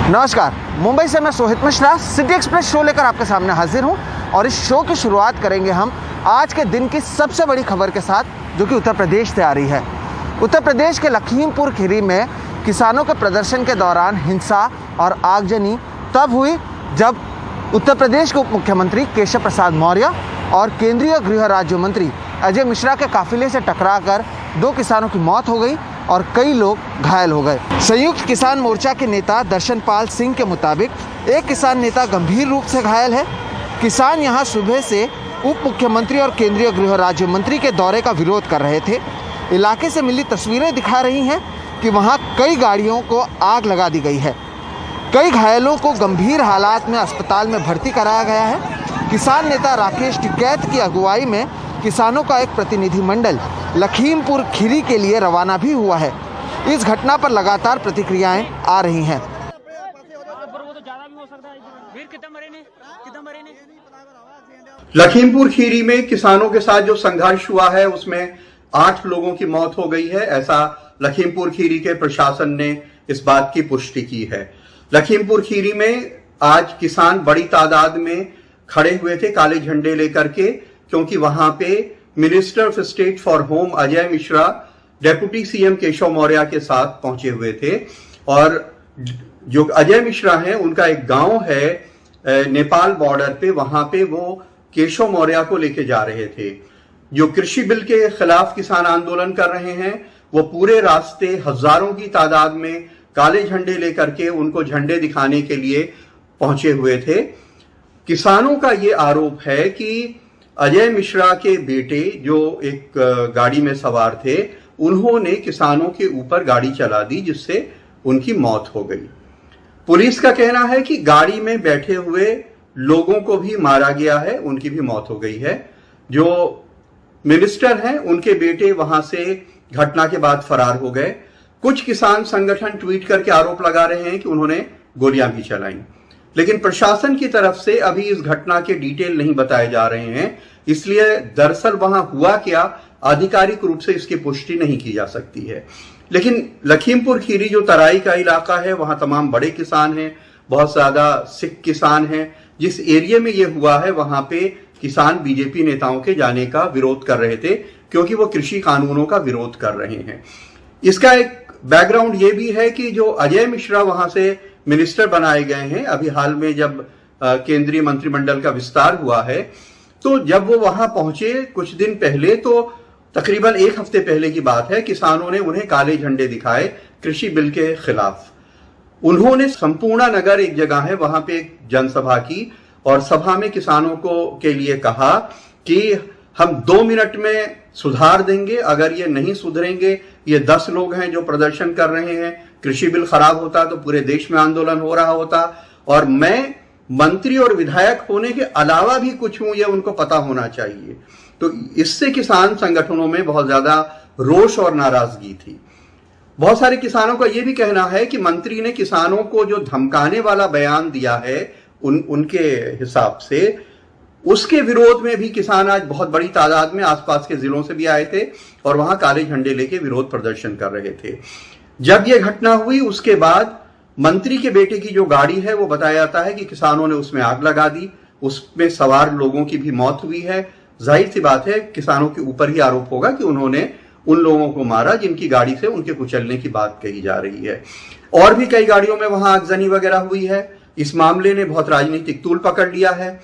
नमस्कार, मुंबई से मैं Sohit Mishra city express show लेकर आपके सामने हाजिर हूं और इस शो की शुरुआत करेंगे हम आज के दिन की सबसे बड़ी खबर के साथ, जो कि उत्तर प्रदेश से आ रही है। उत्तर प्रदेश के लखीमपुर खीरी में किसानों के प्रदर्शन के दौरान हिंसा और आगजनी तब हुई जब उत्तर प्रदेश के उप मुख्यमंत्री केशव प्रसाद मौर्य और केंद्रीय गृह राज्य मंत्री अजय मिश्रा के काफिले से टकराकर 2 किसानों की मौत हो गई और कई लोग घायल हो गए। संयुक्त किसान मोर्चा के नेता दर्शनपाल सिंह के मुताबिक एक किसान नेता गंभीर रूप से घायल है। किसान यहां सुबह से उप मुख्यमंत्री और केंद्रीय गृह राज्य मंत्री के दौरे का विरोध कर रहे थे। इलाके से मिली तस्वीरें दिखा रही हैं कि वहां कई गाड़ियों को आग लगा दी गई है। कई घायलों को गंभीर हालात में अस्पताल में भर्ती कराया गया है। किसान नेता राकेश टिकैत की अगुवाई में किसानों का एक प्रतिनिधिमंडल लखीमपुर खीरी के लिए रवाना भी हुआ है। इस घटना पर लगातार प्रतिक्रियाएं आ रही हैं। लखीमपुर खीरी में किसानों के साथ जो संघर्ष हुआ है उसमें 8 लोगों की मौत हो गई है, ऐसा लखीमपुर खीरी के प्रशासन ने इस बात की पुष्टि की है। लखीमपुर खीरी में आज किसान बड़ी तादाद में खड़े हुए थे काले झंडे लेकर के, क्योंकि वहां पे minister of state for home Ajay Mishra deputy CM Keshav Maurya के साथ पहुंचे हुए थे। और जो अजय मिश्रा हैं उनका एक गांव है नेपाल बॉर्डर पे, वहां पे वो केशव मौर्य को लेके जा रहे थे। जो कृषि बिल के खिलाफ किसान आंदोलन कर रहे हैं वो पूरे रास्ते हजारों की तादाद में काले झंडे लेकर के उनको झंडे दिखाने के लिए पहुंचे हुए थे। किसानों का ये आरोप है कि अजय मिश्रा के बेटे जो एक गाड़ी में सवार थे, उन्होंने किसानों के ऊपर गाड़ी चला दी जिससे उनकी मौत हो गई। पुलिस का कहना है कि गाड़ी में बैठे हुए लोगों को भी मारा गया है, उनकी भी मौत हो गई है। जो मिनिस्टर हैं उनके बेटे वहां से घटना के बाद फरार हो गए। कुछ किसान संगठन ट्वीट करके आरोप लगा रहे हैं कि उन्होंने गोलियां भी चलाई, लेकिन प्रशासन की तरफ से अभी इस घटना के डिटेल नहीं बताए जा रहे हैं, इसलिए दरअसल वहां हुआ क्या आधिकारिक रूप से इसकी पुष्टि नहीं की जा सकती है। लेकिन लखीमपुर खीरी जो तराई का इलाका है वहां तमाम बड़े किसान हैं, बहुत ज्यादा सिख किसान हैं। जिस एरिया में ये हुआ है वहां पे किसान बीजेपी नेताओं के जाने का विरोध कर रहे थे, क्योंकि वो कृषि कानूनों का विरोध कर रहे हैं। इसका एक बैकग्राउंड ये भी है कि जो अजय मिश्रा वहां से मिनिस्टर बनाए गए हैं, अभी हाल में जब केंद्रीय मंत्रिमंडल का विस्तार हुआ है, तो जब वो वहां पहुंचे कुछ दिन पहले, तो तकरीबन 1 हफ्ते पहले की बात है, किसानों ने उन्हें काले झंडे दिखाए कृषि बिल के खिलाफ। उन्होंने संपूर्ण नगर एक जगह है वहां पे एक जनसभा की और सभा में किसानों को के लिए कहा कि हम 2 मिनट में सुधार देंगे, अगर ये नहीं सुधरेंगे, ये 10 लोग हैं जो प्रदर्शन कर रहे हैं, कृषि बिल खराब होता तो पूरे देश में आंदोलन हो रहा होता, और मैं मंत्री और विधायक होने के अलावा भी कुछ हूं, यह उनको पता होना चाहिए। तो इससे किसान संगठनों में बहुत ज्यादा रोष और नाराजगी थी। बहुत सारे किसानों का यह भी कहना है कि मंत्री ने किसानों को जो धमकाने वाला बयान दिया है उनके हिसाब से, उसके विरोध में भी किसान आज बहुत बड़ी तादाद में आसपास के जिलों से भी आए थे और वहां काले झंडे लेके विरोध प्रदर्शन कर रहे थे। जब यह घटना हुई उसके बाद मंत्री के बेटे की जो गाड़ी है वो बताया जाता है कि किसानों ने उसमें आग लगा दी, उसमें सवार लोगों की भी मौत हुई है। जाहिर सी बात है किसानों के ऊपर ही आरोप होगा कि उन्होंने उन लोगों को मारा जिनकी गाड़ी से उनके कुचलने की बात कही जा रही है। और भी कई गाड़ियों में वहां आगजनी वगैरह हुई है। इस मामले ने बहुत राजनीतिक तूल पकड़ लिया है।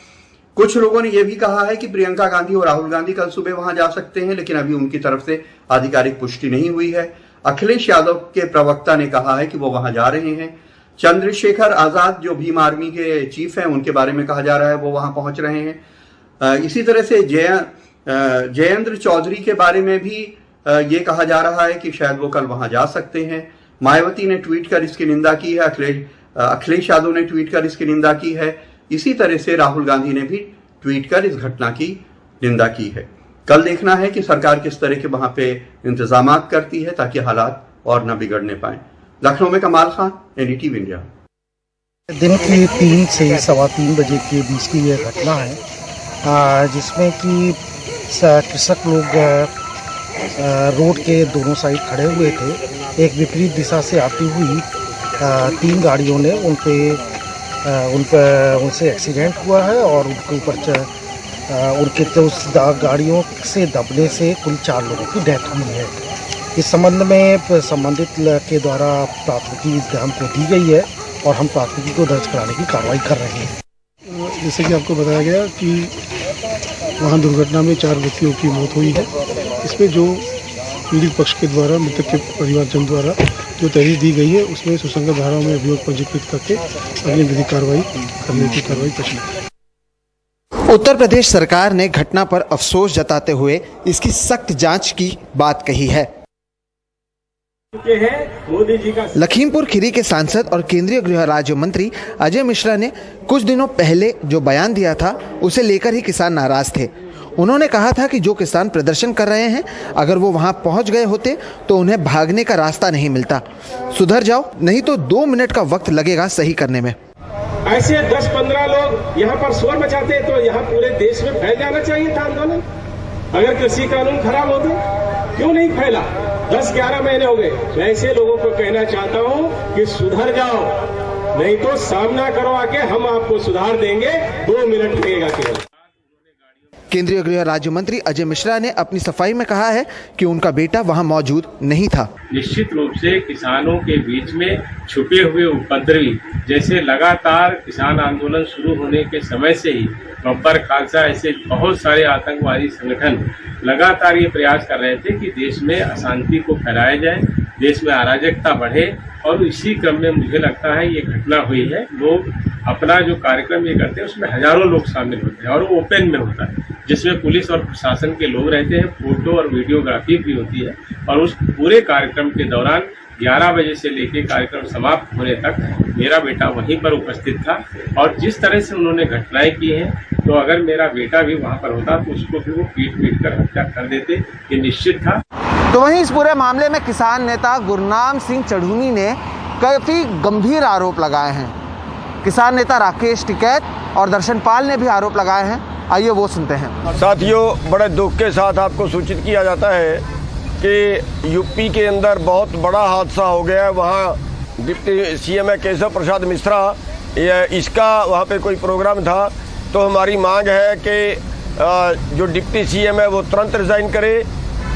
कुछ लोगों ने यह भी कहा है कि प्रियंका गांधी और राहुल गांधी कल सुबह वहां जा सकते हैं, लेकिन अभी उनकी तरफ से आधिकारिक पुष्टि नहीं हुई है। अखिलेश यादव के प्रवक्ता ने कहा है कि वो वहां जा रहे हैं। चंद्रशेखर आजाद जो भीम आर्मी के चीफ हैं, उनके बारे में कहा जा रहा है वो वहां पहुंच रहे हैं। इसी तरह से जयेंद्र चौधरी के बारे में भी ये कहा जा रहा है कि शायद वो कल वहां जा सकते हैं। मायावती ने ट्वीट कर इसकी निंदा की है, अखिलेश यादव ने ट्वीट कर इसकी निंदा की है। इसी तरह से राहुल गांधी ने भी ट्वीट कर इस घटना की निंदा की है। कल देखना है कि सरकार किस तरह के वहां पे इंतजाम करती है ताकि हालात और न बिगड़ने पाए। लखनऊ में कमाल खान, एनडीटीवी इंडिया। दिन की 3 से 3:15 बजे के बीच की यह घटना है, जिसमें कि कृषक लोग रोड के दोनों साइड खड़े हुए थे। एक विपरीत दिशा से आती हुई 3 गाड़ियों ने उनसे एक्सीडेंट हुआ है और उनके ऊपर उनके तो उस गाड़ियों से दबने से कुल 4 लोगों की डेथ हुई है। इस संबंध में संबंधित के द्वारा प्राथमिकी हमको दी गई है और हम प्राथमिकी को दर्ज कराने की कार्रवाई कर रहे हैं। जैसे कि आपको बताया गया कि वहाँ दुर्घटना में 4 व्यक्तियों की मौत हुई है। इसमें जो पीड़ित पक्ष के द्वारा, मृतक के परिवारजन द्वारा जो तहरीर दी गई है, उसमें सुसंगत धाराओं में अभियोग पंजीकृत करके अगली विधिक कार्रवाई करने की कार्रवाई की है। उत्तर प्रदेश सरकार ने घटना पर अफसोस जताते हुए इसकी सख्त जांच की बात कही है। लखीमपुर खीरी के सांसद और केंद्रीय गृह राज्य मंत्री अजय मिश्रा ने कुछ दिनों पहले जो बयान दिया था उसे लेकर ही किसान नाराज थे। उन्होंने कहा था कि जो किसान प्रदर्शन कर रहे हैं, अगर वो वहां पहुंच गए होते तो उन्हें भागने का रास्ता नहीं मिलता। सुधर जाओ, नहीं तो 2 मिनट का वक्त लगेगा सही करने में। ऐसे 10-15 लोग यहाँ पर शोर मचाते तो यहाँ पूरे देश में फैल जाना चाहिए था आंदोलन। अगर कृषि कानून खराब होते क्यों नहीं फैला? 10-11 महीने हो गए। मैं ऐसे लोगों को कहना चाहता हूँ कि सुधर जाओ, नहीं तो सामना करो आके, हम आपको सुधार देंगे। 2 मिनट लगेगा केवल। केंद्रीय गृह राज्य मंत्री अजय मिश्रा ने अपनी सफाई में कहा है कि उनका बेटा वहां मौजूद नहीं था। निश्चित रूप से किसानों के बीच में छुपे हुए उपद्रवी, जैसे लगातार किसान आंदोलन शुरू होने के समय से ही बब्बर खालसा ऐसे बहुत सारे आतंकवादी संगठन लगातार ये प्रयास कर रहे थे कि देश में अशांति को फैलाया जाए, देश में अराजकता बढ़े। और इसी क्रम में मुझे लगता है ये घटना हुई है। लोग अपना जो कार्यक्रम ये करते हैं उसमें हजारों लोग शामिल होते हैं और वो ओपन में होता है, जिसमें पुलिस और प्रशासन के लोग रहते हैं, फोटो और वीडियोग्राफी भी होती है। और उस पूरे कार्यक्रम के दौरान 11 बजे से लेकर कार्यक्रम समाप्त होने तक मेरा बेटा वहीं पर उपस्थित था। और जिस तरह से उन्होंने घटनाएं की हैं, तो अगर मेरा बेटा भी वहां पर होता तो उसको भी वो पीट कर हत्या कर देते, ये निश्चित था। तो वहीं इस पूरे मामले में किसान नेता गुरनाम सिंह चढ़ूनी ने काफी गंभीर आरोप लगाए हैं। किसान नेता राकेश टिकैत और दर्शन पाल ने भी आरोप लगाए हैं। आइए वो सुनते हैं। साथियों, बड़े दुख के साथ आपको सूचित किया जाता है कि यूपी के अंदर बहुत बड़ा हादसा हो गया है। वहाँ डिप्टी सीएम है केशव प्रसाद मिश्रा, इसका वहाँ पे कोई प्रोग्राम था। तो हमारी मांग है कि जो डिप्टी सीएम है वो तुरंत रिजाइन करे।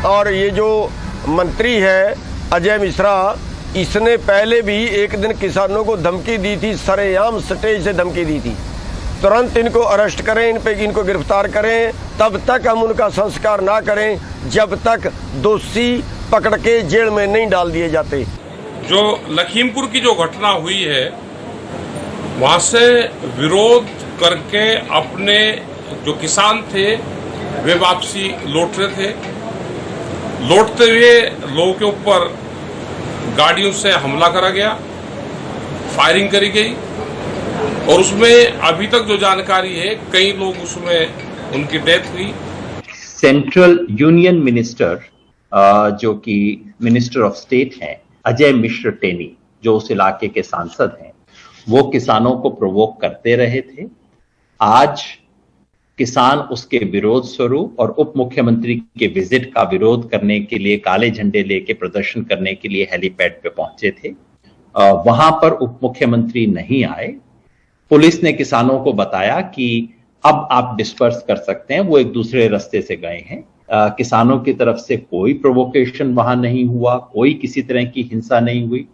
और ये जो मंत्री है अजय मिश्रा, इसने पहले भी एक दिन किसानों को धमकी दी थी, सरेआम स्टेज से धमकी दी थी। तुरंत इनको अरेस्ट करें, इनको गिरफ्तार करें। तब तक हम उनका संस्कार ना करें जब तक दोषी पकड़ के जेल में नहीं डाल दिए जाते। जो लखीमपुर की जो घटना हुई है, वहां से विरोध करके अपने जो किसान थे वे वापसी लौट रहे थे। लौटते हुए लोगों के ऊपर गाड़ियों से हमला करा गया, फायरिंग करी गई। और उसमें अभी तक जो जानकारी है, कई लोग उसमें उनकी डेथ हुई। सेंट्रल यूनियन मिनिस्टर जो कि मिनिस्टर ऑफ स्टेट हैं, अजय मिश्र टेनी, जो उस इलाके के सांसद हैं, वो किसानों को प्रोवोक करते रहे थे। आज किसान उसके विरोध स्वरूप और उप मुख्यमंत्री के विजिट का विरोध करने के लिए काले झंडे लेके प्रदर्शन करने के लिए हेलीपैड पे पहुंचे थे। वहां पर उप मुख्यमंत्री नहीं आए। पुलिस ने किसानों को बताया कि अब आप डिस्पर्स कर सकते हैं, वो एक दूसरे रास्ते से गए हैं। किसानों की तरफ से कोई प्रोवोकेशन वहां नहीं हुआ, कोई किसी तरह की हिंसा नहीं हुई।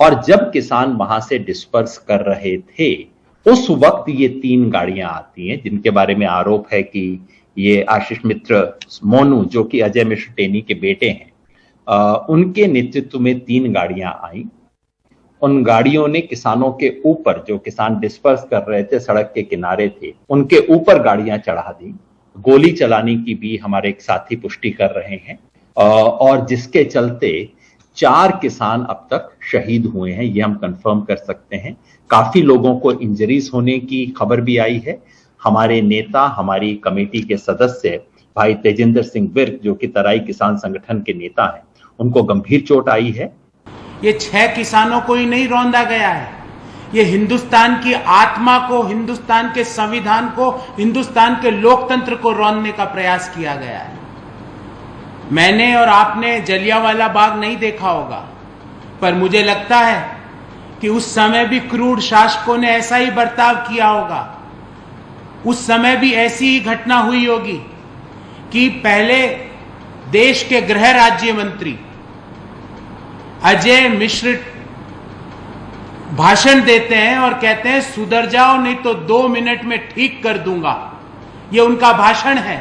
और जब किसान वहां से डिस्पर्स कर रहे थे, उस वक्त ये 3 गाड़ियां आती हैं जिनके बारे में आरोप है कि ये आशीष मित्र मोनू, जो कि अजय मिश्र टेनी के बेटे हैं, उनके नेतृत्व में 3 गाड़ियां आई। उन गाड़ियों ने किसानों के ऊपर, जो किसान डिस्पर्स कर रहे थे, सड़क के किनारे थे, उनके ऊपर गाड़ियां चढ़ा दी। गोली चलाने की भी हमारे एक साथी पुष्टि कर रहे हैं। और जिसके चलते 4 किसान अब तक शहीद हुए हैं, ये हम कंफर्म कर सकते हैं। काफी लोगों को इंजरीज होने की खबर भी आई है। हमारे नेता, हमारी कमेटी के सदस्य भाई तेजिंदर सिंह विर्क, जो कि तराई किसान संगठन के नेता हैं, उनको गंभीर चोट आई है। ये 6 किसानों को ही नहीं रौंदा गया है, ये हिंदुस्तान की आत्मा को, हिंदुस्तान के संविधान को, हिंदुस्तान के लोकतंत्र को रौंदने का प्रयास किया गया है। मैंने और आपने जलियांवाला बाग नहीं देखा होगा, पर मुझे लगता है कि उस समय भी क्रूर शासकों ने ऐसा ही बर्ताव किया होगा, उस समय भी ऐसी ही घटना हुई होगी कि पहले देश के गृह राज्य मंत्री अजय मिश्र भाषण देते हैं और कहते हैं सुधर जाओ नहीं तो 2 मिनट में ठीक कर दूंगा। ये उनका भाषण है।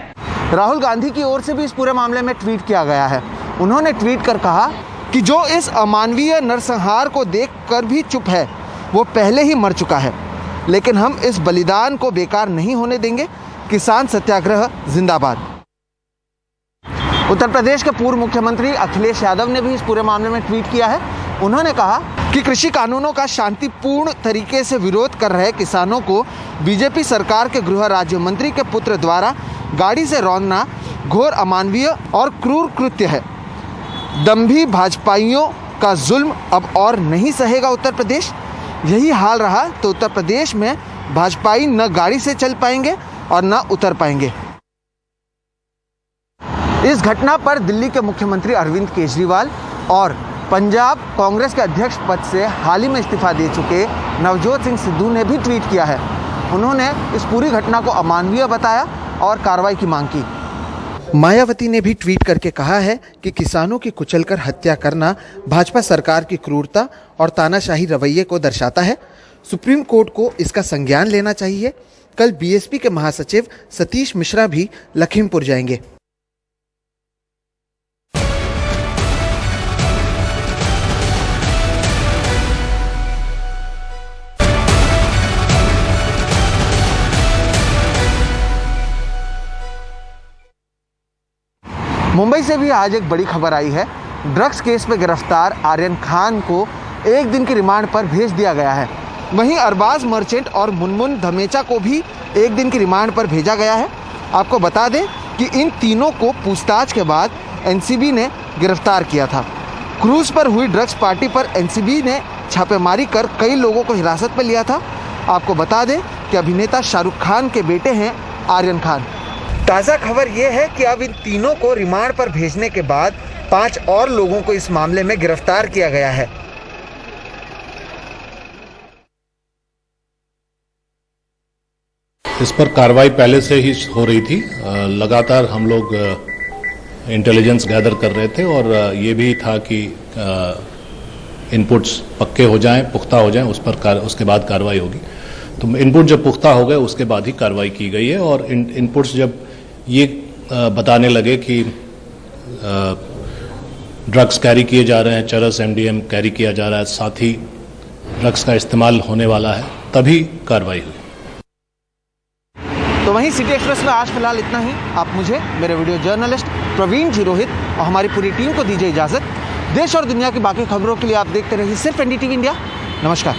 राहुल गांधी की ओर से भी इस पूरे मामले में ट्वीट किया गया है। उन्होंने ट्वीट कर कहा कि जो इस अमानवीय नरसंहार को देखकर भी चुप है वो पहले ही मर चुका है, लेकिन हम इस बलिदान को बेकार नहीं होने देंगे। किसान सत्याग्रह जिंदाबाद। उत्तर प्रदेश के पूर्व मुख्यमंत्री अखिलेश यादव ने भी इस पूरे मामले में ट्वीट किया है। उन्होंने कहा कि कृषि कानूनों का शांतिपूर्ण तरीके से विरोध कर रहे किसानों को बीजेपी सरकार के गृह राज्य मंत्री के पुत्र द्वारा गाड़ी से रौंदना घोर अमानवीय और क्रूर कृत्य है। दंभी भाजपाइयों का जुल्म अब और नहीं सहेगा उत्तर प्रदेश। यही हाल रहा तो उत्तर प्रदेश में भाजपाई न गाड़ी से चल पाएंगे और न उतर पाएंगे। इस घटना पर दिल्ली के मुख्यमंत्री अरविंद केजरीवाल और पंजाब कांग्रेस के अध्यक्ष पद से हाल ही में इस्तीफा दे चुके नवजोत सिंह सिद्धू ने भी ट्वीट किया है। उन्होंने इस पूरी घटना को अमानवीय बताया और कार्रवाई की मांग की। मायावती ने भी ट्वीट करके कहा है कि किसानों की कुचलकर हत्या करना भाजपा सरकार की क्रूरता और तानाशाही रवैये को दर्शाता है। सुप्रीम कोर्ट को इसका संज्ञान लेना चाहिए। कल बीएसपी के महासचिव सतीश मिश्रा भी लखीमपुर जाएंगे। मुंबई से भी आज एक बड़ी खबर आई है। ड्रग्स केस में गिरफ्तार आर्यन खान को 1 दिन की रिमांड पर भेज दिया गया है। वहीं अरबाज मर्चेंट और मुनमुन धमेचा को भी 1 दिन की रिमांड पर भेजा गया है। आपको बता दें कि इन तीनों को पूछताछ के बाद एनसीबी ने गिरफ्तार किया था। क्रूज पर हुई ड्रग्स पार्टी पर एनसीबी ने छापेमारी कर कई लोगों को हिरासत में लिया था। आपको बता दें कि अभिनेता शाहरुख खान के बेटे हैं आर्यन खान। ताज़ा खबर यह है कि अब इन तीनों को रिमांड पर भेजने के बाद 5 और लोगों को इस मामले में गिरफ्तार किया गया है। इस पर कार्रवाई पहले से ही हो रही थी। लगातार हम लोग इंटेलिजेंस गैदर कर रहे थे और ये भी था कि इनपुट्स पक्के हो जाएं, पुख्ता हो जाएं, उसके बाद कार्रवाई होगी। तो इनपुट जब पुख्ता हो गए उसके बाद ही कार्रवाई की गई है। और इनपुट्स जब ये बताने लगे कि ड्रग्स कैरी किए जा रहे हैं, चरस एमडीएम कैरी किया जा रहा है, साथ ही ड्रग्स का इस्तेमाल होने वाला है, तभी कार्रवाई हुई। तो वहीं सिटी एक्सप्रेस में आज फिलहाल इतना ही। आप मुझे, मेरे वीडियो जर्नलिस्ट प्रवीण जी रोहित और हमारी पूरी टीम को दीजिए इजाज़त। देश और दुनिया की बाकी खबरों के लिए आप देखते रहिए सिर्फ एनडीटीवी इंडिया। नमस्कार।